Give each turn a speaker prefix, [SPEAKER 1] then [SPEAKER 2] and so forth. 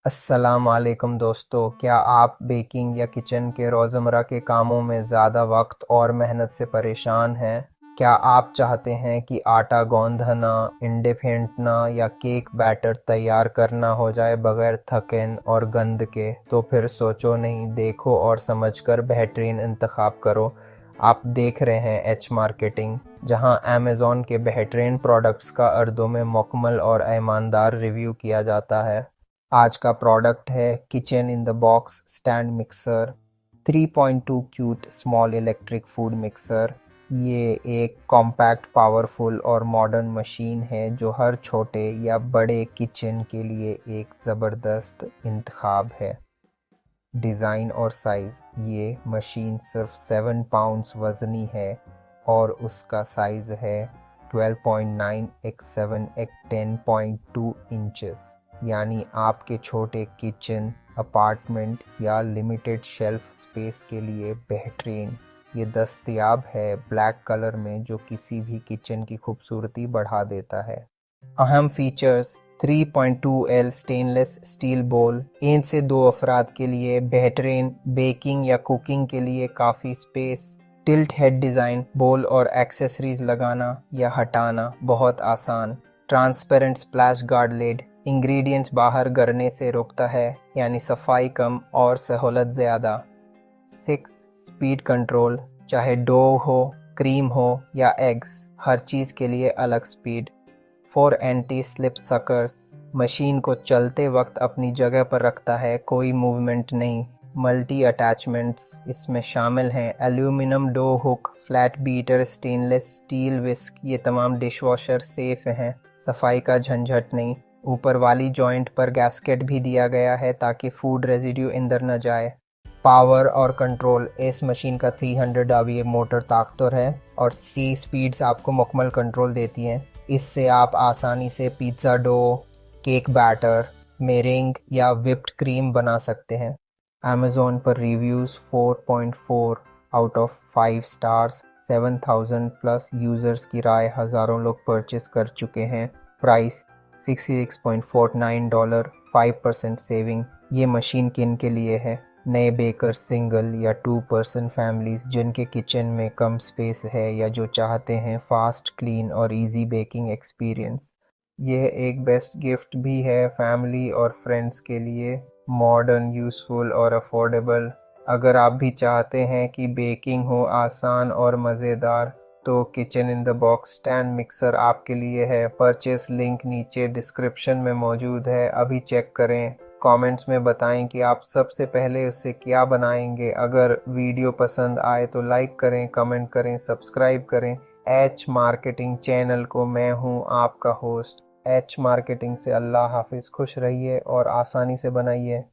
[SPEAKER 1] अस्सलाम वालेकुम दोस्तों, क्या आप बेकिंग या किचन के रोज़मर्रा के कामों में ज़्यादा वक्त और मेहनत से परेशान हैं? क्या आप चाहते हैं कि आटा गूंदना, इंडे फेंटना या केक बैटर तैयार करना हो जाए बगैर थकन और गंद के? तो फिर सोचो नहीं, देखो और समझकर बेहतरीन इंतखाब करो। आप देख रहे हैं एच मार्केटिंग, जहां अमेज़ॉन के बेहतरीन प्रोडक्ट्स का उर्दू में मुकम्मल और ईमानदार रिव्यू किया जाता है। आज का प्रोडक्ट है kitchen in the box stand mixer 3.2 cute small electric food mixer. ये एक कॉम्पैक्ट, पावरफुल और मॉडर्न मशीन है जो हर छोटे या बड़े किचन के लिए एक ज़बरदस्त इंतखाब है। डिज़ाइन और साइज़: ये मशीन सिर्फ 7 पाउंड्स वज़नी है और उसका साइज़ है 12.9 x 7 x 10.2 इंचेस, यानी आपके छोटे किचन, अपार्टमेंट या लिमिटेड शेल्फ स्पेस के लिए बेहतरीन। ये दस्तयाब है ब्लैक कलर में, जो किसी भी किचन की खूबसूरती बढ़ा देता है। अहम फीचर्स: 3.2L स्टेनलेस स्टील बोल, 1 से 2 अफराद के लिए बेहतरीन। बेकिंग या कुकिंग के लिए काफ़ी स्पेस। टिल्ट हेड डिज़ाइन, बोल और एक्सेसरीज लगाना या हटाना बहुत आसान। Transparent splash guard lid, ingredients बाहर गिरने से रोकता है, यानी सफाई कम और सहूलत ज़्यादा। 6 स्पीड कंट्रोल, चाहे डो हो, क्रीम हो या एग्स, हर चीज़ के लिए अलग speed. 4 anti slip suckers, machine को चलते वक्त अपनी जगह पर रखता है, कोई मूवमेंट नहीं। मल्टी अटैचमेंट्स इसमें शामिल हैं: aluminium dough hook, flat beater, stainless steel whisk. ये तमाम डिशवॉशर सेफ हैं, सफाई का झंझट नहीं। ऊपर वाली जॉइंट पर गैस्केट भी दिया गया है ताकि फूड रेजिड्यू अंदर न जाए। पावर और कंट्रोल: इस मशीन का 300 आरपीएम मोटर ताकतवर है और सी स्पीड्स आपको मुकम्मल कंट्रोल देती हैं। इससे आप आसानी से पिज़्ज़ा डो, केक बैटर, मेरेंग या व्हिप्ड क्रीम बना सकते हैं। अमेज़ॉन पर reviews 4.4 out of 5 stars, 7000 plus users की राय, हज़ारों लोग परचेस कर चुके हैं। Price $66.49, 5% saving. ये मशीन किन के लिए है? नए बेकर, सिंगल या 2 पर्सन फैमिलीज़ जिनके किचन में कम स्पेस है या जो चाहते हैं फास्ट, क्लीन और इजी बेकिंग एक्सपीरियंस। यह एक बेस्ट गिफ्ट भी है फैमिली और फ्रेंड्स के लिए। मॉडर्न, यूज़फुल और अफोर्डेबल। अगर आप भी चाहते हैं कि बेकिंग हो आसान और मज़ेदार, तो kitchen in the box stand mixer आपके लिए है। परचेस लिंक नीचे डिस्क्रिप्शन में मौजूद है, अभी चेक करें। कमेंट्स में बताएं कि आप सबसे पहले उससे क्या बनाएंगे। अगर वीडियो पसंद आए तो लाइक करें, कमेंट करें, सब्सक्राइब करें एच मार्केटिंग चैनल को। मैं हूं आपका होस्ट एच मार्केटिंग से। अल्लाह हाफिज़, खुश रहिए और आसानी से बनाइए।